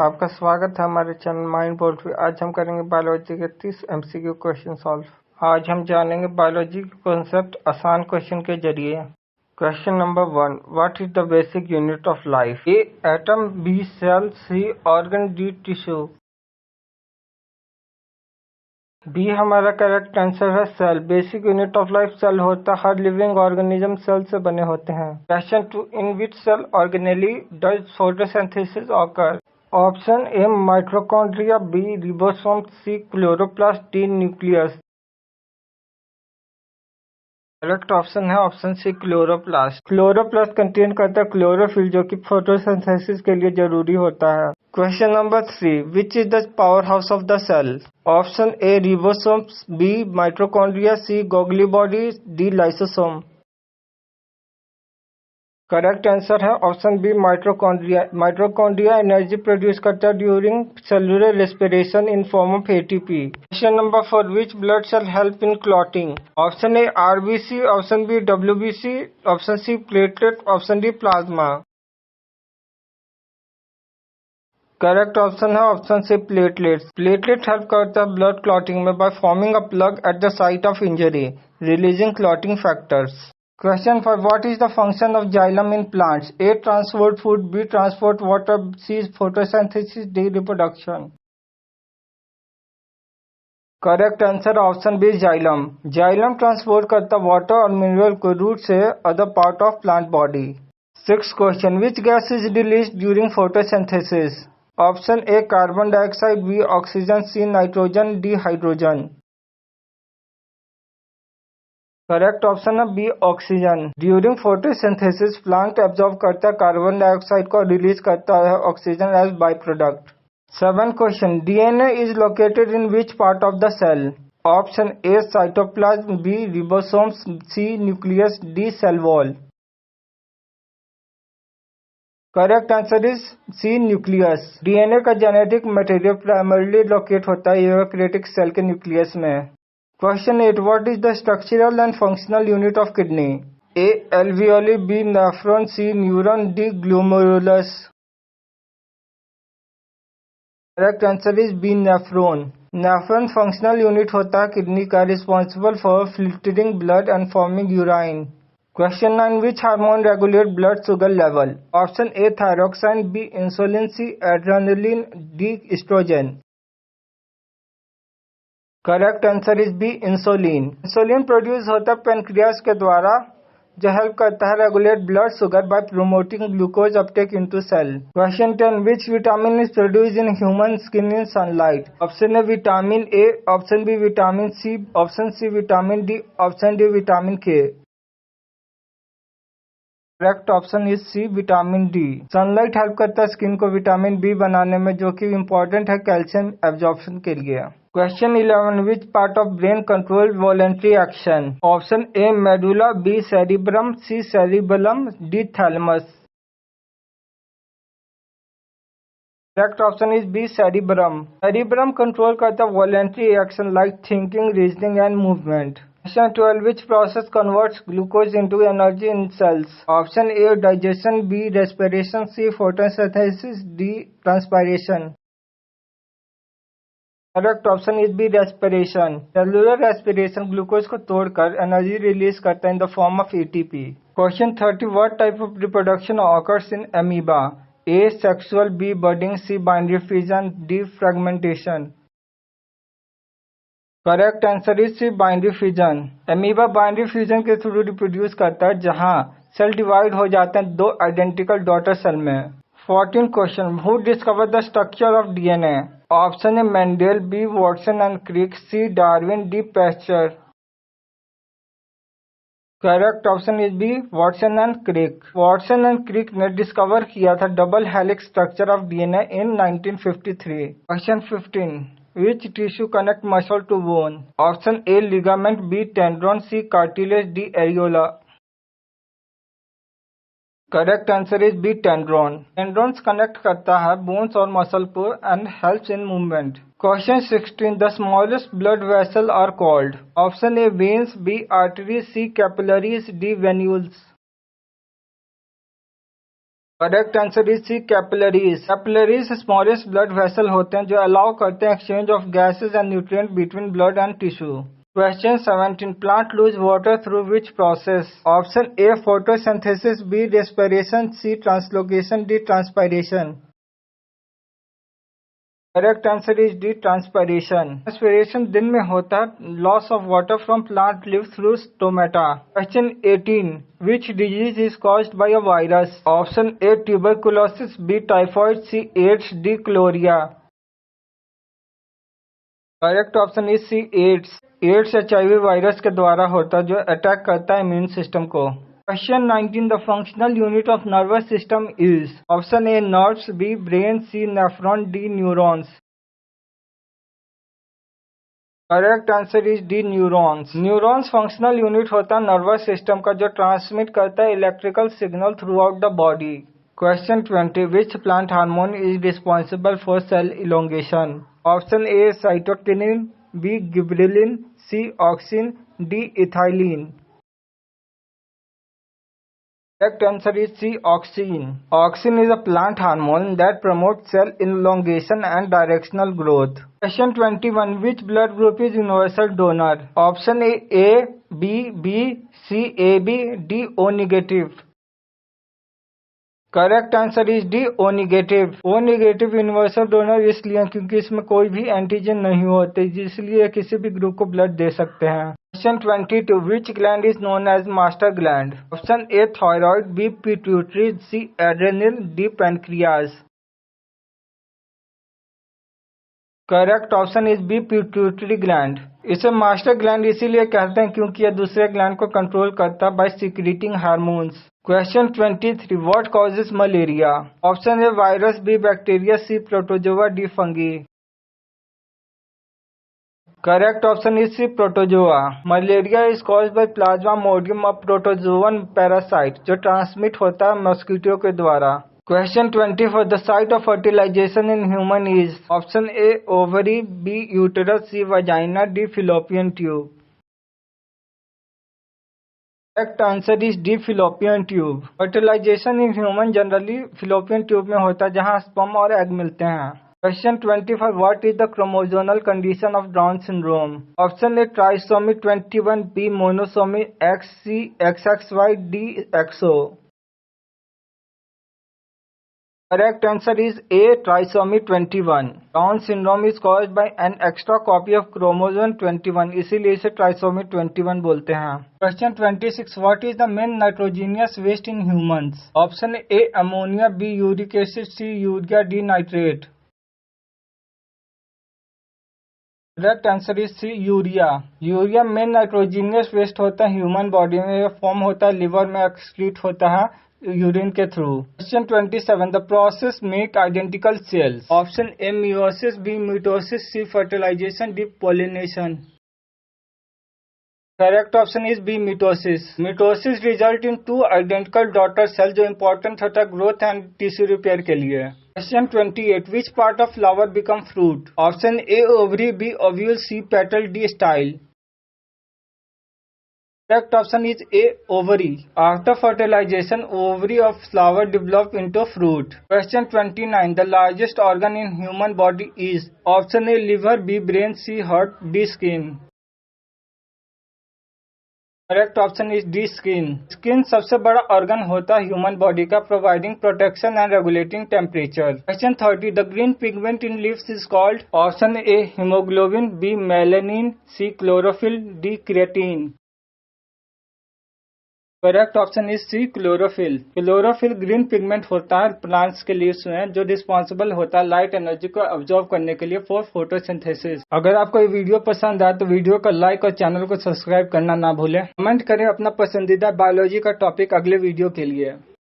आपका स्वागत है हमारे चैनल माइंड बोर्ड पे। आज हम करेंगे बायोलॉजी के 30 एमसीक्यू क्वेश्चन सॉल्व। आज हम जानेंगे बायोलॉजी के कॉन्सेप्ट आसान क्वेश्चन के जरिए। Question number 1, what is the basic unit of life? A atom, B cell, C organ, D tissue. B हमारा करेक्ट आंसर है cell. Basic unit of life cell होता है। हर लिविंग ऑर्गेनिज्म सेल से बने होते हैं। Question 2, in which cell organelle does photosynthesis occur? Option A mitochondria, B ribosome, C chloroplast, D nucleus. Correct option है option C chloroplast. Chloroplast contain करता है chlorophyll, जो कि फोटोसिंथेसिस के लिए जरूरी होता है। Question number 3, which is the power house of the cell? Option A ribosomes, B mitochondria, C Golgi body, D lysosome. Correct answer है option B mitochondria. Mitochondria energy produce करता है during cellular respiration in form of ATP. Question number 4, which blood cell help in clotting? Option A RBC, option B WBC, option C platelet, option D plasma. Correct option है option C platelets. Platelet help करता है blood clotting में by forming a plug at the site of injury, releasing clotting factors. Question 5, what is the function of xylem in plants? A. Transport food, B. Transport water, C. Photosynthesis, D. Reproduction. Correct answer option B xylem. Xylem transport करता water और mineral को root से other part of plant body. 6 question, which gas is release during photosynthesis? Option A carbon dioxide, B oxygen, C nitrogen, D hydrogen. Correct option है B oxygen. During photosynthesis plant absorb करता है carbon dioxide को, release करता है oxygen as by product. 7 question, DNA is located in which part of the cell? Option A cytoplasm, B ribosomes, C nucleus, D cell wall. Correct answer is C nucleus. DNA का genetic material primarily locate होता है eukaryotic cell के nucleus में। Question 8, what is the structural and functional unit of kidney? A. Alveoli, B. Nephron, C. Neuron, D. Glomerulus. Correct answer is B. Nephron. Nephron functional unit होता है kidney का, responsible for filtering blood and forming urine. Question 9, which hormone regulate blood sugar level? Option A thyroxine, B insulin, C adrenaline, D estrogen. Correct answer is B insulin. Insulin produce होता है pancreas के द्वारा, जो help करता है regulate blood sugar by promoting glucose uptake into cell. Question 10, which vitamin is produce in human skin in sunlight? Option A vitamin A, option B vitamin C, option C vitamin D, option D vitamin K. Correct option is C vitamin D. Sunlight help करता है skin को vitamin B बनाने में, जो कि important है calcium absorption के लिए। Question 11, which part of brain control voluntary action? Option A medulla, B cerebrum, C cerebellum, D thalamus. Correct option is B cerebrum. Cerebrum control करता है voluntary action like thinking, reasoning and movement. Question 12, which process converts glucose into energy in cells? Option A digestion, B respiration, C photosynthesis, D transpiration. Correct option is B respiration. Cellular respiration glucose को तोड़कर energy release करता है in the form of ATP. Question 30, what type of reproduction occurs in amoeba? A sexual, B budding, C binary fusion, D fragmentation. Correct answer is C binary fusion. Amoeba binary fusion के through reproduce करता है, जहां cell divide हो जाते हैं दो identical daughter cell में। 14 question, who discover the structure of DNA? Option A Mendel, B Watson and Crick, C Darwin, D Pasteur. Correct option is B Watson and Crick. Watson and Crick ने discover किया था double helix structure of DNA in 1953। Question 15, which tissue connect muscle to bone? Option A ligament, B tendon, C cartilage, D areola. Correct answer is B tendon. Tendons connect करता है bones और muscle को and helps in movement. Question 16, the smallest blood vessel are called? Option A veins, B arteries, C capillaries, D venules. Correct answer is C capillaries. Capillaries smallest blood vessel होते हैं जो allow करते हैं exchange of gases and nutrient between blood and tissue. Question 17. Plant lose water through which process? Option A photosynthesis, B respiration, C translocation, D transpiration. Correct answer is D transpiration. Transpiration दिन में होता है। Loss of water from plant leave through stomata. Question 18. Which disease is caused by a virus? Option A tuberculosis, B typhoid, C AIDS, D cholera. Correct option is C AIDS. AIDS HIV virus के द्वारा होता है जो attack करता है immune system को। Question 19. The functional unit of nervous system is? Option A nerves, B brain, C nephron, D neurons. Correct answer is D neurons. Neurons functional unit होता है नर्वस सिस्टम का जो ट्रांसमिट करता है electrical signal throughout the body. Question 20. Which plant hormone is responsible for cell elongation? Option A cytokinin, B gibberellin, C auxin, D ethylene. Correct answer is C. Auxin. Auxin is a plant hormone that promotes cell elongation and directional growth. Question 21. Which blood group is universal donor? Option A B, B, C AB, D O negative. Correct answer is D O negative. O negative universal donor इसलिए क्योंकि इसमें कोई भी antigen नहीं होते जिसलिए किसी भी group को ब्लड दे सकते हैं। Question 22. Which gland is known as master gland? Option A thyroid, B pituitary, C adrenal, D pancreas. Correct option is B pituitary gland. इसे मास्टर ग्लैंड इसीलिए कहते हैं क्योंकि यह दूसरे ग्लैंड को कंट्रोल करता है by secreting hormones. Question 23. What causes malaria? Option A virus, B bacteria, C protozoa, D fungi. Correct option is C protozoa. Malaria is caused by plasmodium, a protozoan parasite जो transmit होता है mosquito के द्वारा। Question 24. The site of fertilization in human is? Option A ovary, B uterus, C vagina, D fallopian tube. Correct answer is D fallopian tube. Fertilization in human generally fallopian tube में होता है जहाँ sperm और egg मिलते हैं। Question 25. What is the chromosomal condition of Down syndrome? Option A trisomy 21, B monosomy X, C XXY, D XO. Correct answer is A trisomy 21. Down syndrome is caused by an extra copy of chromosome 21, इसीलिए इसे trisomy 21 बोलते हैं। Question 26. What is the main nitrogenous waste in humans? Option A ammonia, B uric acid, C urea, D nitrate. Correct answer is C urea. Urea main nitrogenous waste होता है human body में, form होता है liver में, excrete होता है urine के through. Question 27. The process make identical cells? Option A meiosis, B mitosis, C fertilisation, D pollination. Correct option is B mitosis. Mitosis result in two identical daughter cell जो important होता है growth and tissue repair के लिए। Question 28. Which part of flower become fruit? Option A ovary, B ovule, C petal, D style. Correct option is A ovary. After fertilization, ovary of flower develop into fruit. Question 29. The largest organ in human body is? Option A liver, B brain, C heart, D skin. Correct option is D skin. Skin सबसे बड़ा organ होता है human body का, providing protection and regulating temperature. Question 30. The green pigment in leaves is called? Option A haemoglobin, B melanin, C chlorophyll, D creatine. Correct option is C chlorophyll. Chlorophyll green pigment होता है plants के leaves में जो responsible होता है light energy को absorb करने के लिए फॉर फोटोसिंथेसिस। अगर आपको ये वीडियो पसंद आए तो वीडियो को लाइक और चैनल को सब्सक्राइब करना ना भूलें। कमेंट करें अपना पसंदीदा बायोलॉजी का टॉपिक अगले वीडियो के लिए।